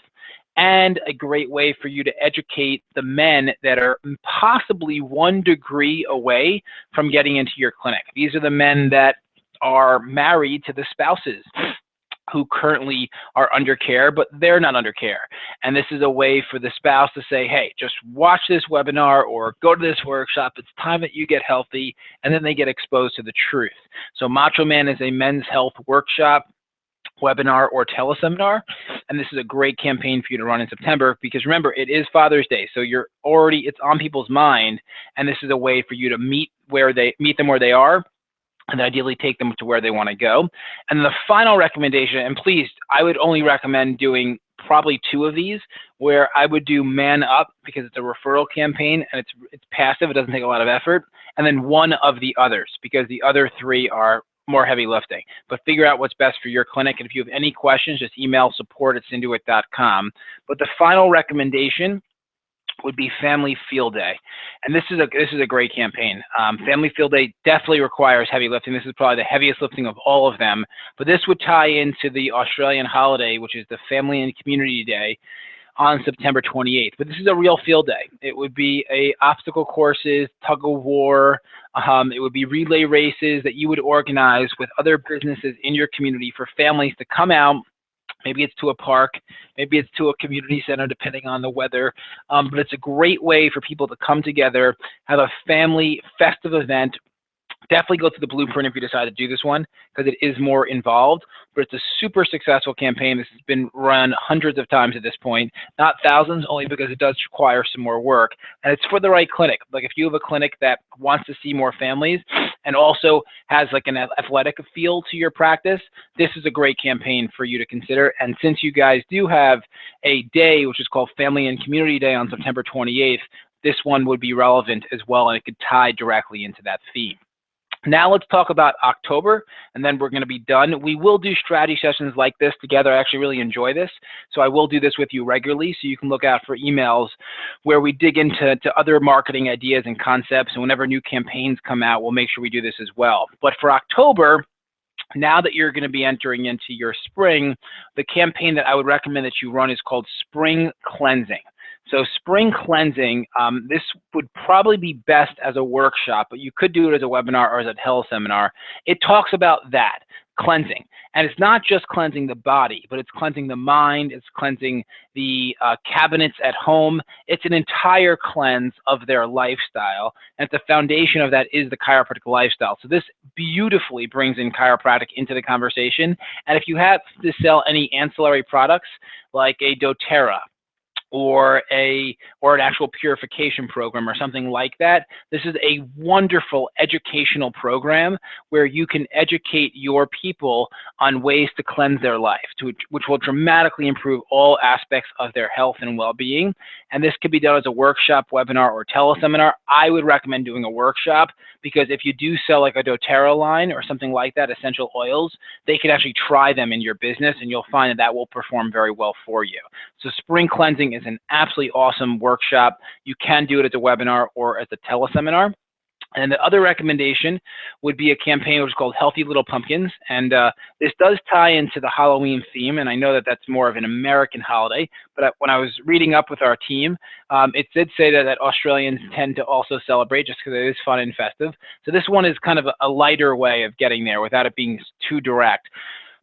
and a great way for you to educate the men that are possibly 1 degree away from getting into your clinic. These are the men that are married to the spouses who currently are under care, but they're not under care. And this is a way for the spouse to say, hey, just watch this webinar or go to this workshop. It's time that you get healthy, and then they get exposed to the truth. So Macho Man is a men's health workshop, webinar, or teleseminar, and this is a great campaign for you to run in September, because remember, it is Father's Day, so it's on people's mind, and this is a way for you to meet them where they are, and ideally take them to where they want to go. And the final recommendation, and please, I would only recommend doing probably 2 of these, where I would do Man Up, because it's a referral campaign and it's passive, it doesn't take a lot of effort, and then 1 of the others, because the other 3 are more heavy lifting. But figure out what's best for your clinic, and if you have any questions, just email support@synduit.com. But the final recommendation would be Family Field Day, and this is a great campaign. Family Field Day definitely requires heavy lifting. This is probably the heaviest lifting of all of them, but this would tie into the Australian holiday, which is the Family and Community Day on September 28th. But this is a real field day. It would be obstacle courses, tug of war. It would be relay races that you would organize with other businesses in your community for families to come out. Maybe it's to a park, maybe it's to a community center, depending on the weather. But it's a great way for people to come together, have a family festive event. Definitely go to the blueprint if you decide to do this one, because it is more involved, but it's a super successful campaign. This has been run hundreds of times at this point, not thousands, only because it does require some more work, and it's for the right clinic. Like if you have a clinic that wants to see more families and also has like an athletic feel to your practice, this is a great campaign for you to consider. And since you guys do have a day, which is called Family and Community Day on September 28th, this one would be relevant as well, and it could tie directly into that theme. Now let's talk about October, and then we're going to be done. We will do strategy sessions like this together. I actually really enjoy this, so I will do this with you regularly, so you can look out for emails where we dig into other marketing ideas and concepts, and whenever new campaigns come out, we'll make sure we do this as well. But for October, now that you're going to be entering into your spring, the campaign that I would recommend that you run is called Spring Cleansing. So spring cleansing, this would probably be best as a workshop, but you could do it as a webinar or as a teleseminar. It talks about that, cleansing. And it's not just cleansing the body, but it's cleansing the mind, it's cleansing the cabinets at home. It's an entire cleanse of their lifestyle. And the foundation of that is the chiropractic lifestyle. So this beautifully brings in chiropractic into the conversation. And if you have to sell any ancillary products like a doTERRA, or an actual purification program or something like that, this is a wonderful educational program where you can educate your people on ways to cleanse their life, which will dramatically improve all aspects of their health and well-being. And this could be done as a workshop, webinar, or teleseminar. I would recommend doing a workshop, because if you do sell like a doTERRA line or something like that, essential oils, they can actually try them in your business, and you'll find that will perform very well for you. So spring cleansing is an absolutely awesome workshop. You can do it as a webinar or as a teleseminar. And the other recommendation would be a campaign which is called Healthy Little Pumpkins. And this does tie into the Halloween theme, and I know that that's more of an American holiday, but when I was reading up with our team, it did say that Australians tend to also celebrate, just because it is fun and festive. So this one is kind of a lighter way of getting there without it being too direct.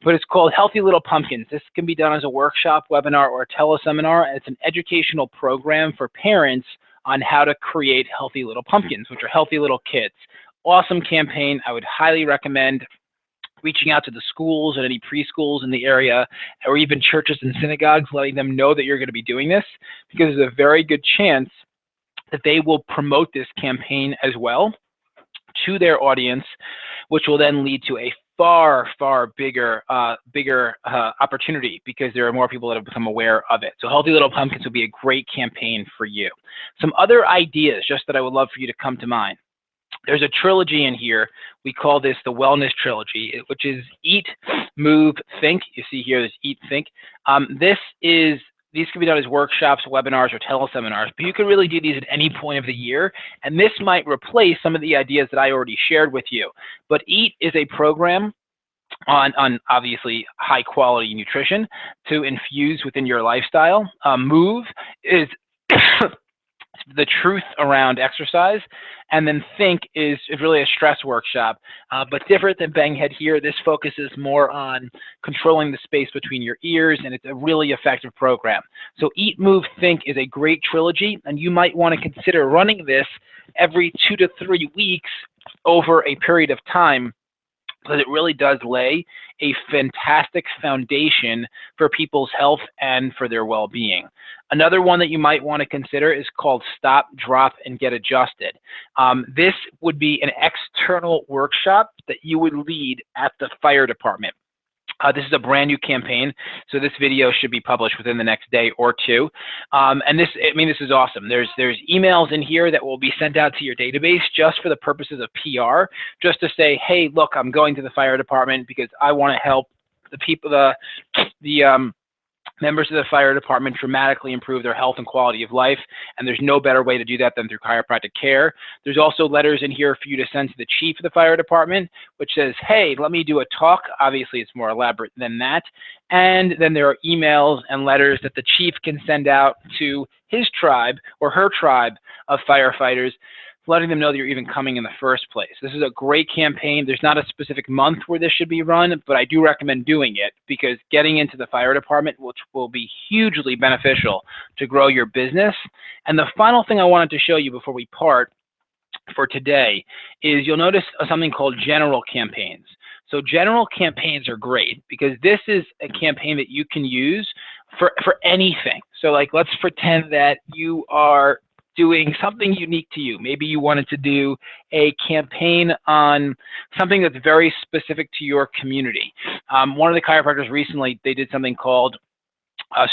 But it's called Healthy Little Pumpkins. This can be done as a workshop, webinar, or a teleseminar, and it's an educational program for parents on how to create healthy little pumpkins, which are healthy little kids. Awesome campaign. I would highly recommend reaching out to the schools and any preschools in the area, or even churches and synagogues, letting them know that you're going to be doing this, because there's a very good chance that they will promote this campaign as well to their audience, which will then lead to a far bigger opportunity, because there are more people that have become aware of it. So Healthy Little Pumpkins would be a great campaign for you. Some other ideas just that I would love for you to come to mind. There's a trilogy in here. We call this the Wellness Trilogy, which is Eat, Move, Think. You see here, there's Eat, Think. These can be done as workshops, webinars, or teleseminars, but you can really do these at any point of the year, and this might replace some of the ideas that I already shared with you. But Eat is a program on obviously high quality nutrition to infuse within your lifestyle. Move is the truth around exercise, and then Think is really a stress workshop, but different than Bang Head here. This focuses more on controlling the space between your ears, and it's a really effective program. So Eat, Move, Think is a great trilogy, and you might want to consider running this every 2 to 3 weeks over a period of time, because it really does lay a fantastic foundation for people's health and for their well-being. Another one that you might want to consider is called Stop, Drop, and Get Adjusted. This would be an external workshop that you would lead at the fire department. This is a brand new campaign, so this video should be published within the next day or two. And this is awesome. There's emails in here that will be sent out to your database just for the purposes of PR, just to say, hey, look, I'm going to the fire department because I want to help the people, the members of the fire department dramatically improve their health and quality of life, and there's no better way to do that than through chiropractic care. There's also letters in here for you to send to the chief of the fire department, which says, hey, let me do a talk. Obviously, it's more elaborate than that. And then there are emails and letters that the chief can send out to his tribe or her tribe of firefighters, letting them know that you're even coming in the first place. This is a great campaign. There's not a specific month where this should be run, but I do recommend doing it because getting into the fire department, which will be hugely beneficial to grow your business. And the final thing I wanted to show you before we part for today is you'll notice something called general campaigns. So general campaigns are great because this is a campaign that you can use for anything. So like, let's pretend that you are doing something unique to you. Maybe you wanted to do a campaign on something that's very specific to your community. One of the chiropractors recently, they did something called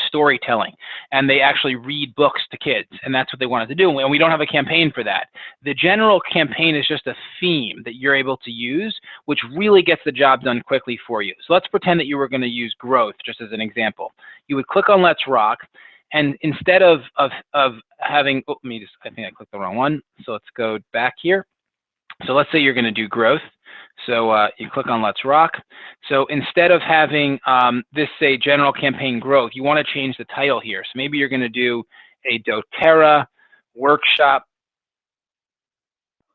storytelling, and they actually read books to kids, and that's what they wanted to do, and we don't have a campaign for that. The general campaign is just a theme that you're able to use, which really gets the job done quickly for you. So let's pretend that you were going to use growth, just as an example. You would click on Let's Rock, and instead of having, I think I clicked the wrong one. So let's go back here. So let's say you're going to do growth. So you click on Let's Rock. So instead of having this say general campaign growth, you want to change the title here. So maybe you're going to do a doTERRA workshop.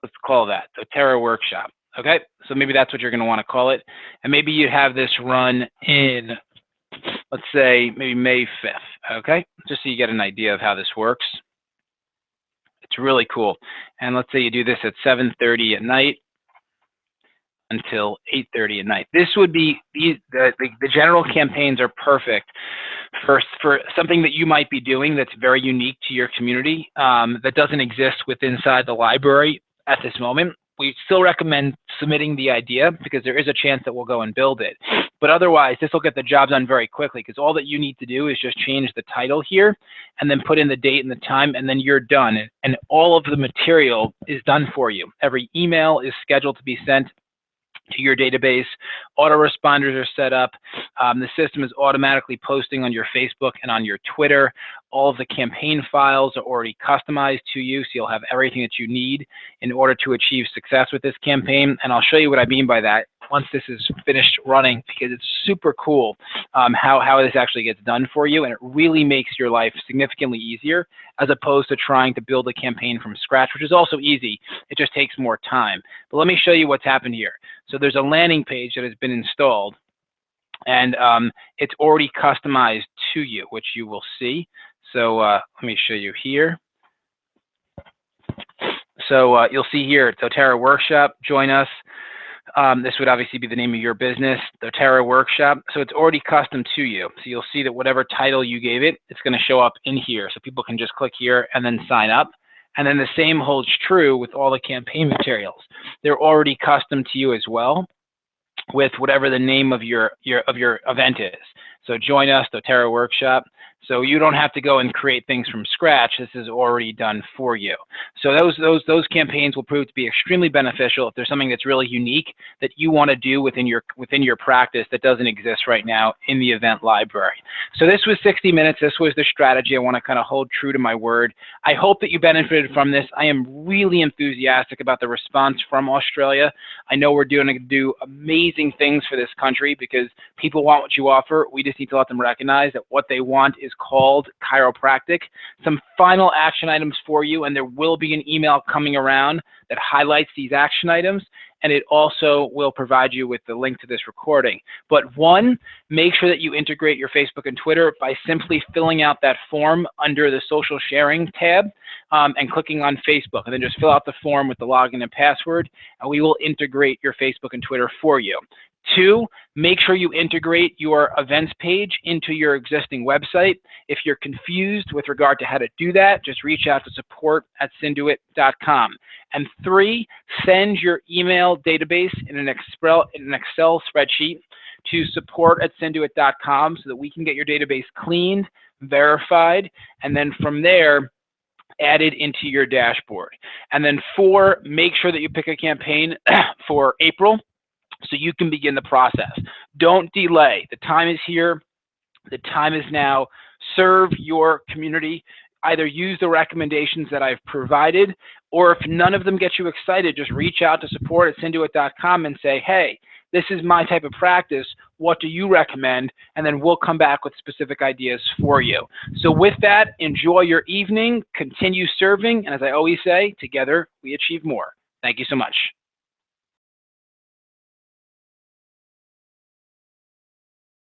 Let's call that doTERRA workshop. Okay. So maybe that's what you're going to want to call it. And maybe you have this run in, let's say maybe May 5th, okay? Just so you get an idea of how this works. It's really cool. And let's say you do this at 7:30 at night until 8:30 at night. This would be, the general campaigns are perfect for something that you might be doing that's very unique to your community, that doesn't exist inside the library at this moment. We still recommend submitting the idea because there is a chance that we'll go and build it. But otherwise, this will get the job done very quickly because all that you need to do is just change the title here and then put in the date and the time, and then you're done. And all of the material is done for you. Every email is scheduled to be sent to your database. Autoresponders are set up. The system is automatically posting on your Facebook and on your Twitter. All of the campaign files are already customized to you, so you'll have everything that you need in order to achieve success with this campaign. And I'll show you what I mean by that once this is finished running, because it's super cool how this actually gets done for you, and it really makes your life significantly easier as opposed to trying to build a campaign from scratch, which is also easy. It just takes more time. But let me show you what's happened here. So there's a landing page that has been installed, and it's already customized to you, which you will see. So let me show you here. So you'll see here, doTERRA Workshop, join us. This would obviously be the name of your business, doTERRA Workshop. So it's already custom to you. So you'll see that whatever title you gave it, it's going to show up in here. So people can just click here and then sign up. And then the same holds true with all the campaign materials. They're already custom to you as well, with whatever the name of your event is. So join us, doTERRA Workshop. So you don't have to go and create things from scratch. This is already done for you. So those campaigns will prove to be extremely beneficial if there's something that's really unique that you want to do within your practice that doesn't exist right now in the event library. So this was 60 minutes. This was the strategy. I want to kind of hold true to my word. I hope that you benefited from this. I am really enthusiastic about the response from Australia. I know we're going to do amazing things for this country because people want what you offer. We just need to let them recognize that what they want is called chiropractic. Some final action items for you, and there will be an email coming around that highlights these action items, and it also will provide you with the link to this recording. But one, make sure that you integrate your Facebook and Twitter by simply filling out that form under the social sharing tab and clicking on Facebook, and then just fill out the form with the login and password, and we will integrate your Facebook and Twitter for you. Two, make sure you integrate your events page into your existing website. If you're confused with regard to how to do that, just reach out to support@synduit.com. And three, send your email database in an Excel spreadsheet to support@synduit.com so that we can get your database cleaned, verified, and then from there, added into your dashboard. And then four, make sure that you pick a campaign for April, so you can begin the process. Don't delay. The time is here. The time is now. Serve your community. Either use the recommendations that I've provided, or if none of them get you excited, just reach out to support@synduit.com and say, hey, this is my type of practice. What do you recommend? And then we'll come back with specific ideas for you. So with that, enjoy your evening, continue serving, and as I always say, together we achieve more. Thank you so much.